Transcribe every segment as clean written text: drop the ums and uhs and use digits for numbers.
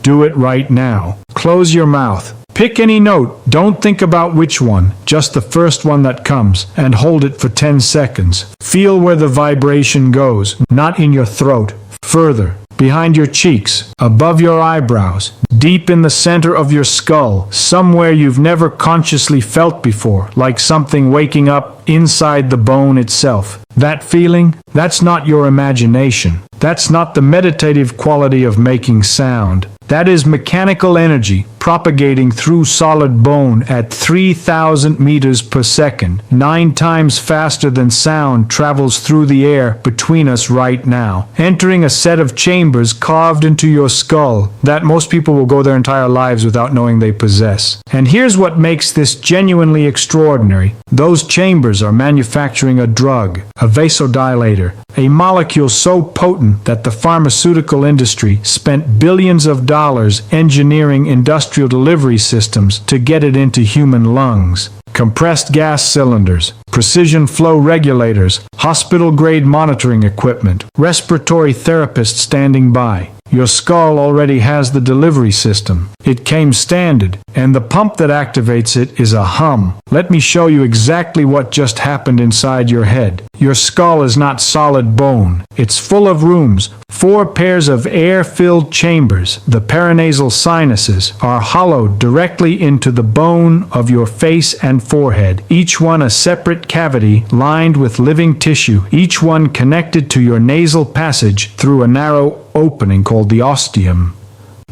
Do it right now. Close your mouth. Pick any note. Don't think about which one, just the first one that comes, and hold it for 10 seconds. Feel where the vibration goes, not in your throat. Further, behind your cheeks, above your eyebrows, deep in the center of your skull, somewhere you've never consciously felt before, like something waking up inside the bone itself. That feeling, that's not your imagination. That's not the meditative quality of making sound. That is mechanical energy propagating through solid bone at 3,000 meters per second, 9 times faster than sound travels through the air between us right now, entering a set of chambers carved into your skull that most people will go their entire lives without knowing they possess. And here's what makes this genuinely extraordinary. Those chambers are manufacturing a drug, a vasodilator, a molecule so potent that the pharmaceutical industry spent billions of dollars engineering industrial delivery systems to get it into human lungs. Compressed gas cylinders, precision flow regulators, hospital-grade monitoring equipment, respiratory therapists standing by. Your skull already has the delivery system. It came standard, and the pump that activates it is a hum. Let me show you exactly what just happened inside your head. Your skull is not solid bone. It's full of rooms, 4 pairs of air-filled chambers. The paranasal sinuses are hollowed directly into the bone of your face and forehead, each one a separate cavity lined with living tissue, each one connected to your nasal passage through a narrow opening called the ostium.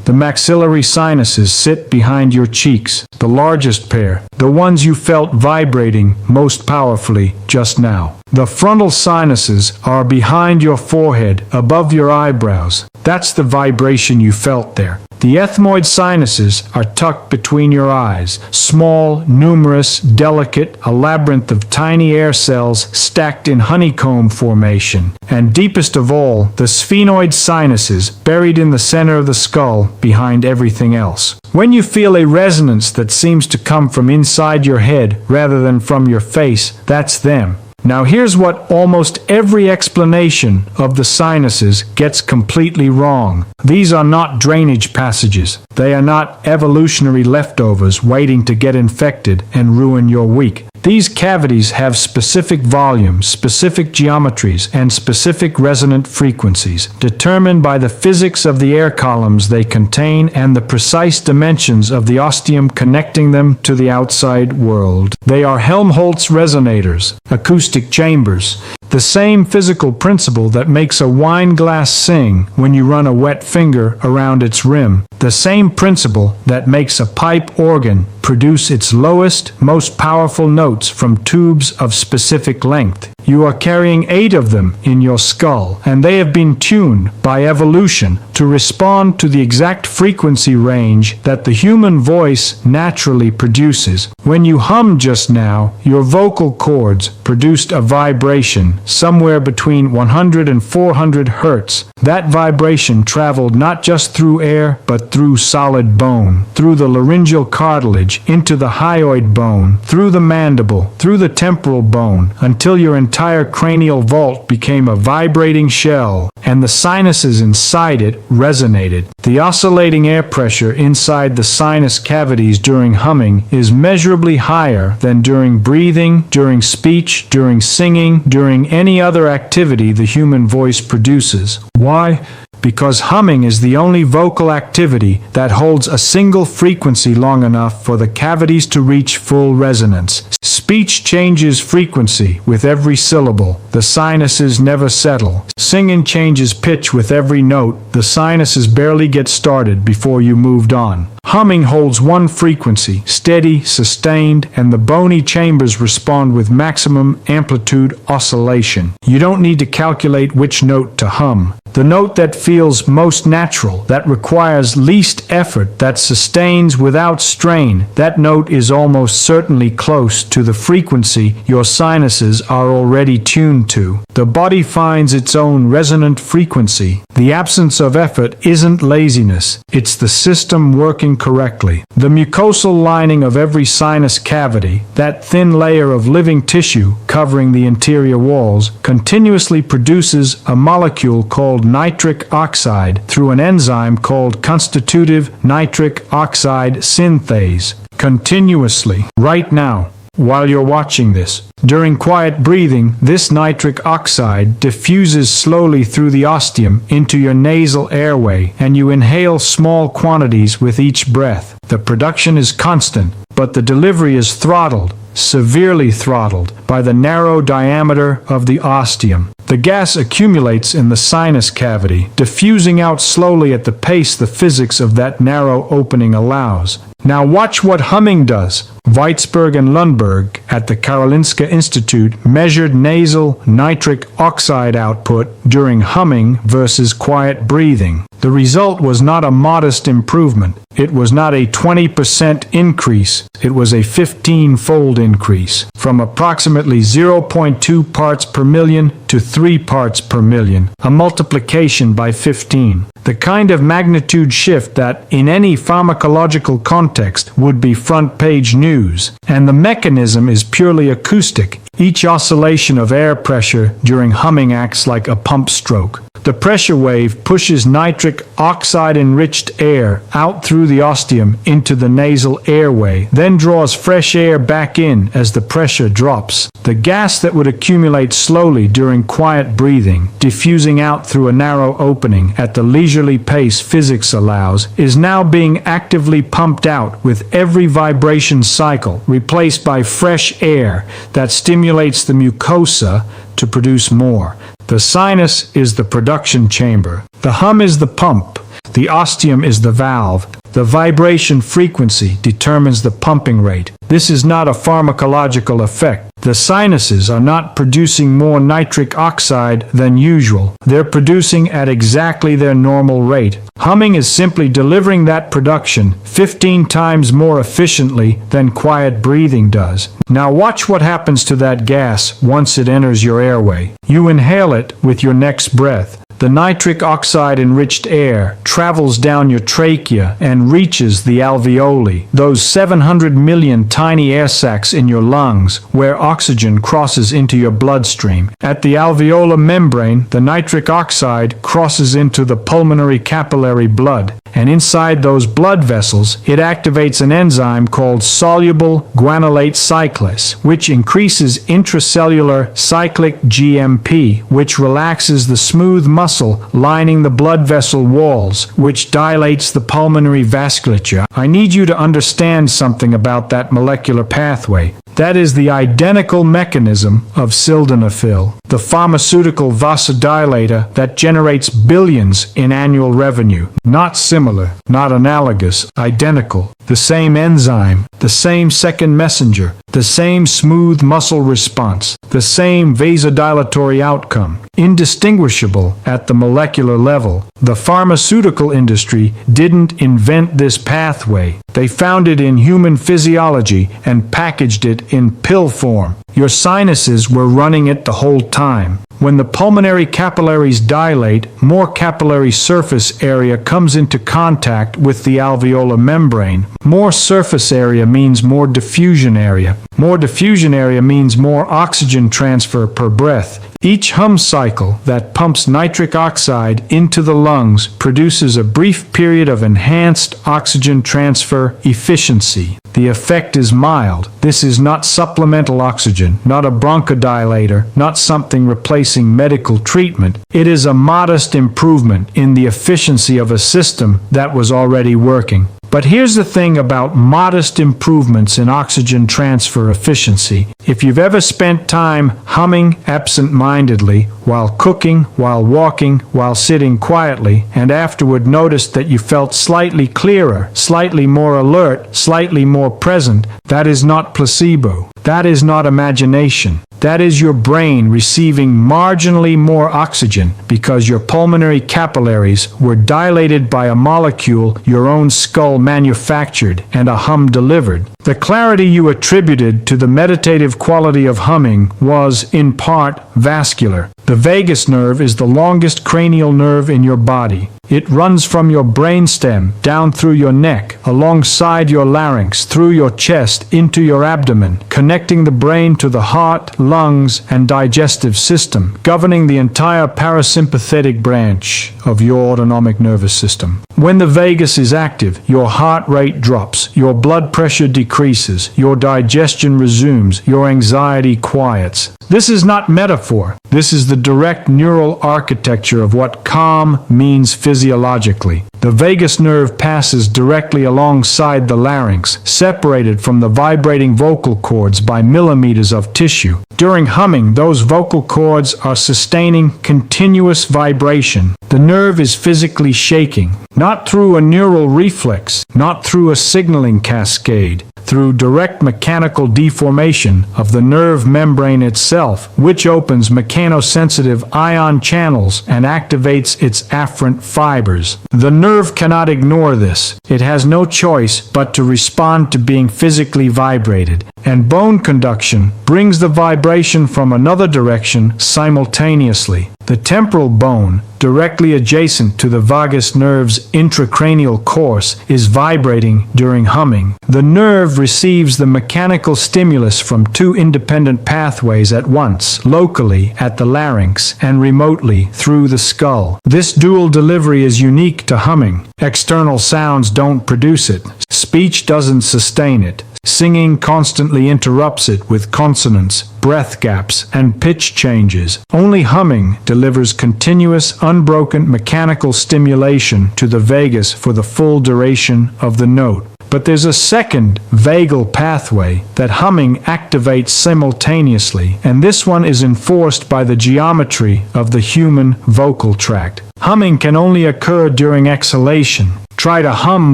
The maxillary sinuses sit behind your cheeks, the largest pair, the ones you felt vibrating most powerfully just now. The frontal sinuses are behind your forehead, above your eyebrows. That's the vibration you felt there. The ethmoid sinuses are tucked between your eyes, small, numerous, delicate, a labyrinth of tiny air cells stacked in honeycomb formation. And deepest of all, the sphenoid sinuses, buried in the center of the skull, behind everything else. When you feel a resonance that seems to come from inside your head rather than from your face, that's them. Now here's what almost every explanation of the sinuses gets completely wrong. These are not drainage passages. They are not evolutionary leftovers waiting to get infected and ruin your week. These cavities have specific volumes, specific geometries, and specific resonant frequencies, determined by the physics of the air columns they contain and the precise dimensions of the ostium connecting them to the outside world. They are Helmholtz resonators, acoustic chambers, the same physical principle that makes a wine glass sing when you run a wet finger around its rim, the same principle that makes a pipe organ produce its lowest, most powerful notes from tubes of specific length. You are carrying 8 of them in your skull, and they have been tuned by evolution to respond to the exact frequency range that the human voice naturally produces. When you hummed just now, your vocal cords produced a vibration somewhere between 100 and 400 hertz. That vibration traveled not just through air, but through solid bone, through the laryngeal cartilage, into the hyoid bone, through the mandible, through the temporal bone, until your entire cranial vault became a vibrating shell, and the sinuses inside it resonated. The oscillating air pressure inside the sinus cavities during humming is measurably higher than during breathing, during speech, during singing, during any other activity the human voice produces. Why? Because humming is the only vocal activity that holds a single frequency long enough for the cavities to reach full resonance. Speech changes frequency with every syllable. The sinuses never settle. Singing changes pitch with every note. The sinuses barely get started before you moved on. Humming holds one frequency, steady, sustained, and the bony chambers respond with maximum amplitude oscillation. You don't need to calculate which note to hum. The note that feels most natural, that requires least effort, that sustains without strain, that note is almost certainly close to the frequency your sinuses are already tuned to. The body finds its own resonant frequency. The absence of effort isn't laziness, it's the system working correctly. The mucosal lining of every sinus cavity, that thin layer of living tissue covering the interior walls, continuously produces a molecule called called nitric oxide through an enzyme called constitutive nitric oxide synthase continuously, right now, while you're watching this. During quiet breathing, this nitric oxide diffuses slowly through the ostium into your nasal airway, and you inhale small quantities with each breath. The production is constant, but the delivery is throttled, severely throttled, by the narrow diameter of the ostium. The gas accumulates in the sinus cavity, diffusing out slowly at the pace the physics of that narrow opening allows. Now watch what humming does. Weitzberg and Lundberg at the Karolinska Institute measured nasal nitric oxide output during humming versus quiet breathing. The result was not a modest improvement. It was not a 20% increase. It was a 15-fold increase, from approximately 0.2 parts per million to 3 parts per million, a multiplication by 15. The kind of magnitude shift that, in any pharmacological context, would be front-page news. And the mechanism is purely acoustic. Each oscillation of air pressure during humming acts like a pump stroke. The pressure wave pushes nitric oxide-enriched air out through the ostium into the nasal airway, then draws fresh air back in as the pressure drops. The gas that would accumulate slowly during quiet breathing, diffusing out through a narrow opening at the leisurely pace physics allows, is now being actively pumped out with every vibration cycle, replaced by fresh air that stimulates the mucosa to produce more. The sinus is the production chamber. The hum is the pump. The ostium is the valve. The vibration frequency determines the pumping rate. This is not a pharmacological effect. The sinuses are not producing more nitric oxide than usual. They're producing at exactly their normal rate. Humming is simply delivering that production 15 times more efficiently than quiet breathing does. Now watch what happens to that gas once it enters your airway. You inhale it with your next breath. The nitric oxide-enriched air travels down your trachea and reaches the alveoli, those 700 million tiny air sacs in your lungs where oxygen crosses into your bloodstream. At the alveolar membrane, the nitric oxide crosses into the pulmonary capillary blood, and inside those blood vessels, it activates an enzyme called soluble guanylate cyclase, which increases intracellular cyclic GMP, which relaxes the smooth muscle lining the blood vessel walls, which dilates the pulmonary vasculature. I need you to understand something about that molecular pathway. That is the identical mechanism of sildenafil, the pharmaceutical vasodilator that generates billions in annual revenue. Not similar, not analogous, identical. The same enzyme, the same second messenger, the same smooth muscle response, the same vasodilatory outcome. Indistinguishable at the molecular level. The pharmaceutical industry didn't invent this pathway. They found it in human physiology and packaged it in pill form. Your sinuses were running it the whole time. When the pulmonary capillaries dilate, more capillary surface area comes into contact with the alveolar membrane. More surface area means more diffusion area. More diffusion area means more oxygen transfer per breath. Each hum cycle that pumps nitric oxide into the lungs produces a brief period of enhanced oxygen transfer efficiency. The effect is mild. This is not supplemental oxygen, not a bronchodilator, not something replacing medical treatment. It is a modest improvement in the efficiency of a system that was already working. But here's the thing about modest improvements in oxygen transfer efficiency. If you've ever spent time humming absent-mindedly while cooking, while walking, while sitting quietly, and afterward noticed that you felt slightly clearer, slightly more alert, slightly more present, that is not placebo. That is not imagination. That is your brain receiving marginally more oxygen because your pulmonary capillaries were dilated by a molecule your own skull manufactured and a hum delivered. The clarity you attributed to the meditative quality of humming was, in part, vascular. The vagus nerve is the longest cranial nerve in your body. It runs from your brainstem down through your neck, alongside your larynx, through your chest, into your abdomen, connecting the brain to the heart, lungs, and digestive system, governing the entire parasympathetic branch of your autonomic nervous system. When the vagus is active, your heart rate drops, your blood pressure decreases, your digestion resumes, your anxiety quiets. This is not metaphor. This is the direct neural architecture of what calm means physiologically. The vagus nerve passes directly alongside the larynx, separated from the vibrating vocal cords by millimeters of tissue. During humming, those vocal cords are sustaining continuous vibration. The nerve is physically shaking, not through a neural reflex, not through a signaling cascade, through direct mechanical deformation of the nerve membrane itself, which opens mechanosensitive ion channels and activates its afferent fibers. The nerve cannot ignore this. It has no choice but to respond to being physically vibrated, and bone conduction brings the vibration from another direction simultaneously. The temporal bone, directly adjacent to the vagus nerve's intracranial course, is vibrating during humming. The nerve receives the mechanical stimulus from two independent pathways at once, locally at the larynx and remotely through the skull. This dual delivery is unique to humming. External sounds don't produce it. Speech doesn't sustain it. Singing constantly interrupts it with consonants, breath gaps, and pitch changes. Only humming delivers continuous, unbroken mechanical stimulation to the vagus for the full duration of the note. But there's a second vagal pathway that humming activates simultaneously, and this one is enforced by the geometry of the human vocal tract. Humming can only occur during exhalation. Try to hum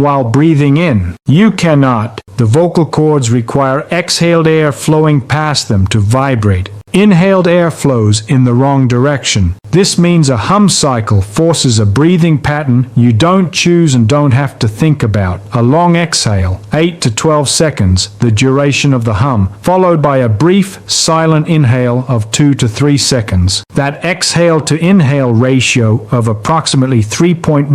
while breathing in. You cannot. The vocal cords require exhaled air flowing past them to vibrate. Inhaled air flows in the wrong direction. This means a hum cycle forces a breathing pattern you don't choose and don't have to think about. A long exhale, 8 to 12 seconds, the duration of the hum, followed by a brief, silent inhale of 2 to 3 seconds. That exhale to inhale ratio of approximately 3.1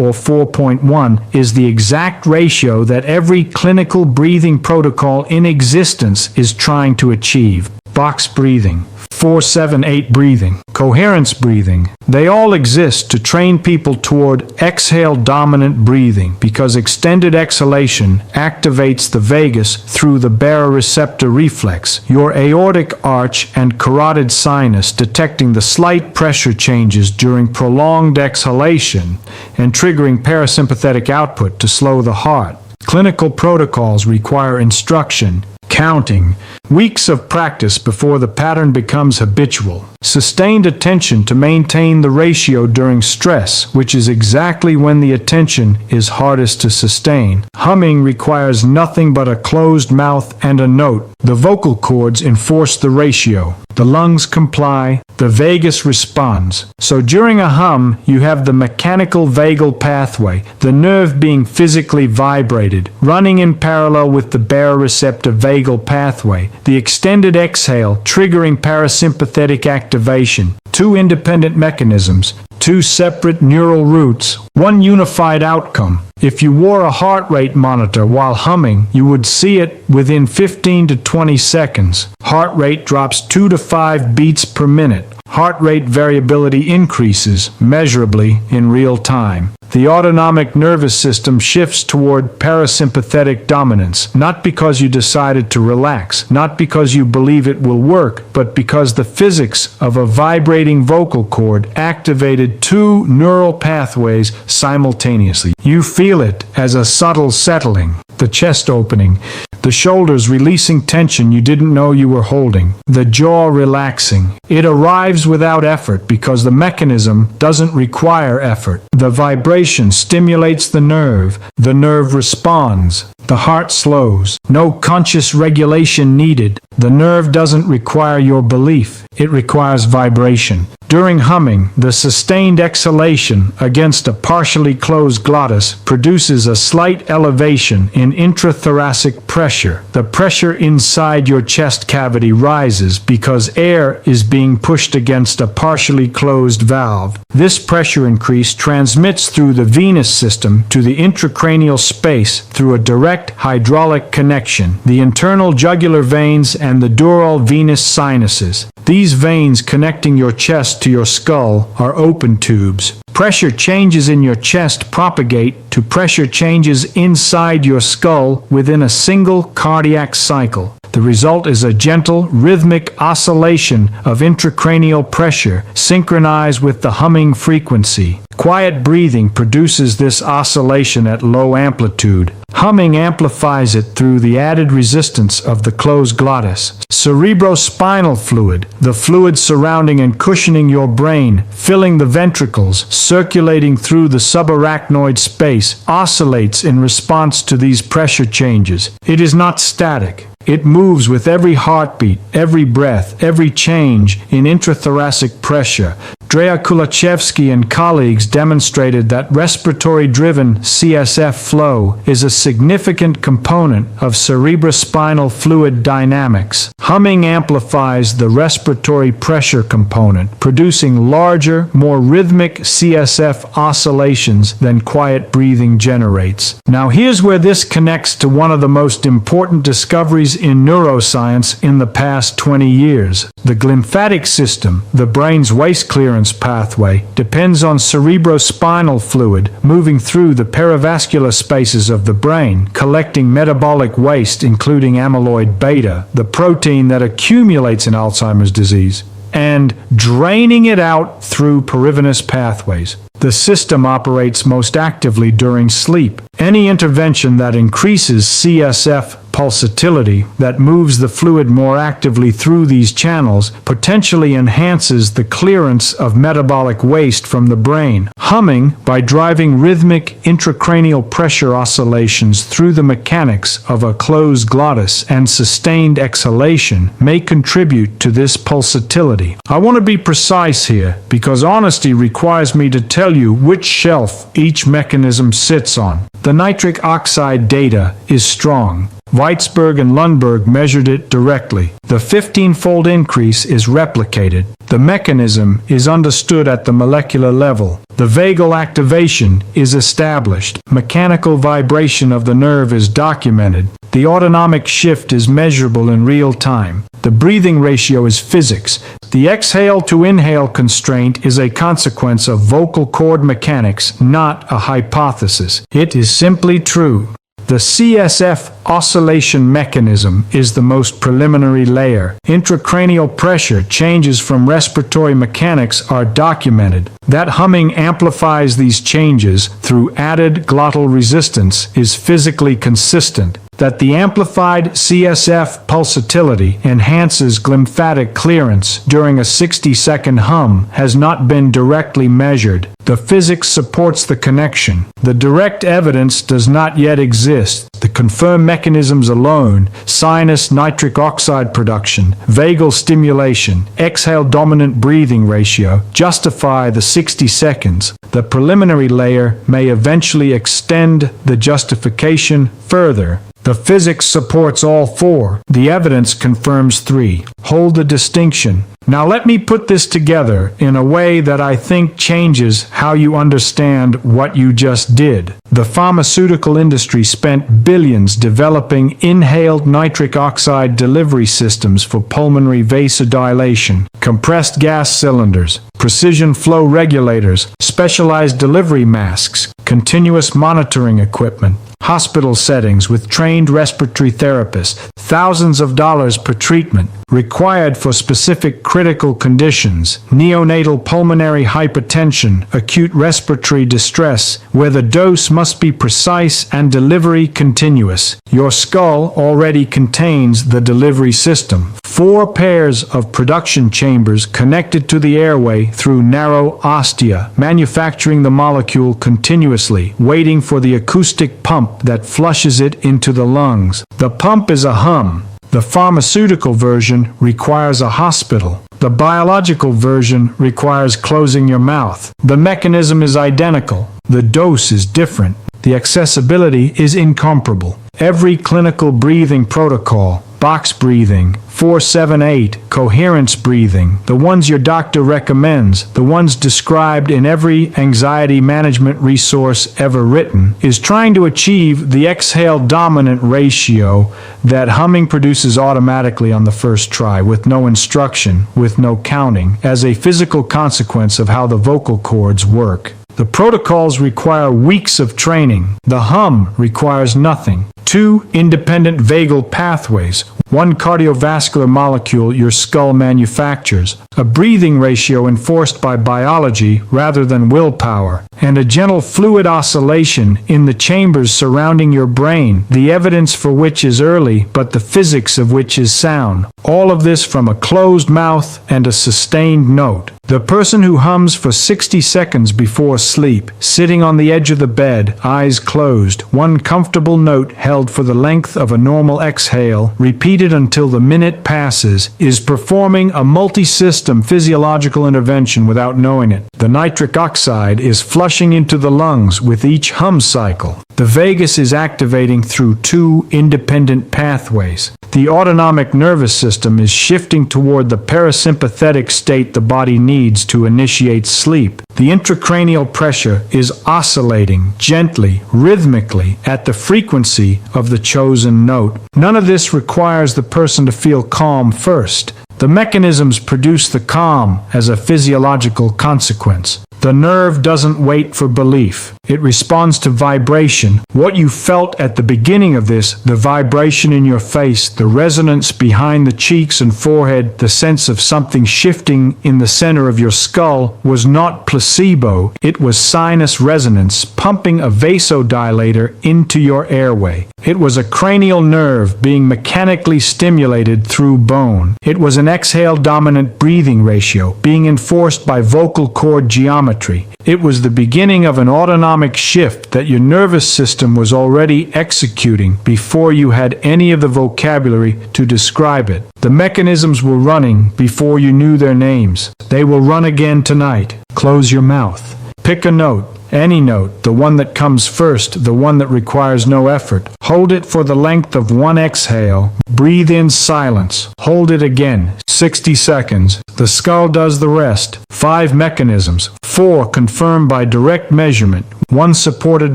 or 4.1 is the exact ratio that every clinical breathing protocol in existence is trying to achieve. Box breathing, 4-7-8 breathing, coherence breathing. They all exist to train people toward exhale-dominant breathing because extended exhalation activates the vagus through the baroreceptor reflex, your aortic arch and carotid sinus, detecting the slight pressure changes during prolonged exhalation and triggering parasympathetic output to slow the heart. Clinical protocols require instruction, counting, weeks of practice before the pattern becomes habitual, sustained attention to maintain the ratio during stress, which is exactly when the attention is hardest to sustain. Humming requires nothing but a closed mouth and a note. The vocal cords enforce the ratio. The lungs comply. The vagus responds. So during a hum, you have the mechanical vagal pathway, the nerve being physically vibrated, running in parallel with the baroreceptor vagal pathway, the extended exhale triggering parasympathetic activation. Two independent mechanisms, two separate neural routes, one unified outcome. If you wore a heart rate monitor while humming, you would see it within 15 to 20 seconds. Heart rate drops 2 to 5 beats per minute. Heart rate variability increases measurably in real time. The autonomic nervous system shifts toward parasympathetic dominance, not because you decided to relax, not because you believe it will work, but because the physics of a vibrating vocal cord activated two neural pathways simultaneously. You feel it as a subtle settling, the chest opening, the shoulders releasing tension you didn't know you were holding, the jaw relaxing. It arrives without effort because the mechanism doesn't require effort. The vibration stimulates the nerve responds. The heart slows. No conscious regulation needed. The nerve doesn't require your belief. It requires vibration. During humming, the sustained exhalation against a partially closed glottis produces a slight elevation in intrathoracic pressure. The pressure inside your chest cavity rises because air is being pushed against a partially closed valve. This pressure increase transmits through the venous system to the intracranial space through a direct hydraulic connection, the internal jugular veins and the dural venous sinuses. These veins connecting your chest to your skull are open tubes. Pressure changes in your chest propagate to pressure changes inside your skull within a single cardiac cycle. The result is a gentle, rhythmic oscillation of intracranial pressure synchronized with the humming frequency. Quiet breathing produces this oscillation at low amplitude. Humming amplifies it through the added resistance of the closed glottis. Cerebrospinal fluid, the fluid surrounding and cushioning your brain, filling the ventricles, circulating through the subarachnoid space, oscillates in response to these pressure changes. It is not static. It moves with every heartbeat, every breath, every change in intrathoracic pressure. Andrea Kulachevsky and colleagues demonstrated that respiratory-driven CSF flow is a significant component of cerebrospinal fluid dynamics. Humming amplifies the respiratory pressure component, producing larger, more rhythmic CSF oscillations than quiet breathing generates. Now here's where this connects to one of the most important discoveries in neuroscience in the past 20 years. The glymphatic system, the brain's waste clearance pathway, depends on cerebrospinal fluid moving through the perivascular spaces of the brain, collecting metabolic waste including amyloid beta, the protein that accumulates in Alzheimer's disease, and draining it out through perivenous pathways. The system operates most actively during sleep. Any intervention that increases CSF pulsatility, that moves the fluid more actively through these channels, potentially enhances the clearance of metabolic waste from the brain. Humming, by driving rhythmic intracranial pressure oscillations through the mechanics of a closed glottis and sustained exhalation, may contribute to this pulsatility. I want to be precise here, because honesty requires me to tell you which shelf each mechanism sits on. The nitric oxide data is strong. Weitzberg and Lundberg measured it directly. The 15-fold increase is replicated. The mechanism is understood at the molecular level. The vagal activation is established. Mechanical vibration of the nerve is documented. The autonomic shift is measurable in real time. The breathing ratio is physics. The exhale to inhale constraint is a consequence of vocal cord mechanics, not a hypothesis. It is simply true. The CSF oscillation mechanism is the most preliminary layer. Intracranial pressure changes from respiratory mechanics are documented. That humming amplifies these changes through added glottal resistance is physically consistent. That the amplified CSF pulsatility enhances glymphatic clearance during a 60-second hum has not been directly measured. The physics supports the connection. The direct evidence does not yet exist. The confirmed mechanisms alone, sinus nitric oxide production, vagal stimulation, exhale-dominant breathing ratio, justify the 60 seconds. The preliminary layer may eventually extend the justification further. The physics supports all four. The evidence confirms three. Hold the distinction. Now let me put this together in a way that I think changes how you understand what you just did. The pharmaceutical industry spent billions developing inhaled nitric oxide delivery systems for pulmonary vasodilation, compressed gas cylinders, precision flow regulators, specialized delivery masks, continuous monitoring equipment, hospital settings with trained respiratory therapists, thousands of dollars per treatment. required for specific critical conditions, neonatal pulmonary hypertension, acute respiratory distress, where the dose must be precise and delivery continuous. Your skull already contains the delivery system. 4 pairs of production chambers connected to the airway through narrow ostia, manufacturing the molecule continuously, waiting for the acoustic pump that flushes it into the lungs. The pump is a hum. The pharmaceutical version requires a hospital. The biological version requires closing your mouth. The mechanism is identical. The dose is different. The accessibility is incomparable. Every clinical breathing protocol, box breathing, 4-7-8, coherence breathing, the ones your doctor recommends, the ones described in every anxiety management resource ever written, is trying to achieve the exhale-dominant ratio that humming produces automatically on the first try, with no instruction, with no counting, as a physical consequence of how the vocal cords work. The protocols require weeks of training. The hum requires nothing. 2 independent vagal pathways, 1 cardiovascular molecule your skull manufactures, a breathing ratio enforced by biology rather than willpower, and a gentle fluid oscillation in the chambers surrounding your brain, the evidence for which is early, but the physics of which is sound. All of this from a closed mouth and a sustained note. The person who hums for 60 seconds before sleep, sitting on the edge of the bed, eyes closed, 1 comfortable note held for the length of a normal exhale, repeated until the minute passes, is performing a multi-system physiological intervention without knowing it. The nitric oxide is flushing into the lungs with each hum cycle. The vagus is activating through 2 independent pathways. The autonomic nervous system is shifting toward the parasympathetic state the body needs to initiate sleep. The intracranial pressure is oscillating gently, rhythmically, at the frequency of the chosen note. None of this requires the person to feel calm first. The mechanisms produce the calm as a physiological consequence. The nerve doesn't wait for belief. It responds to vibration. What you felt at the beginning of this, the vibration in your face, the resonance behind the cheeks and forehead, the sense of something shifting in the center of your skull, was not placebo. It was sinus resonance pumping a vasodilator into your airway. It was a cranial nerve being mechanically stimulated through bone. It was an exhale-dominant breathing ratio being enforced by vocal cord geometry. It was the beginning of an autonomic shift that your nervous system was already executing before you had any of the vocabulary to describe it. The mechanisms were running before you knew their names. They will run again tonight. Close your mouth. Pick a note. Any note, the one that comes first, the one that requires no effort. Hold it for the length of 1 exhale. Breathe in silence. Hold it again. 60 seconds. The skull does the rest. 5 mechanisms. 4 confirmed by direct measurement. 1 supported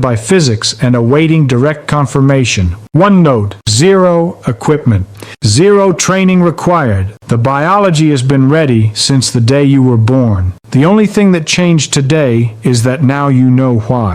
by physics and awaiting direct confirmation. 1 note. 0 equipment. 0 training required. The biology has been ready since the day you were born. The only thing that changed today is that now you know why.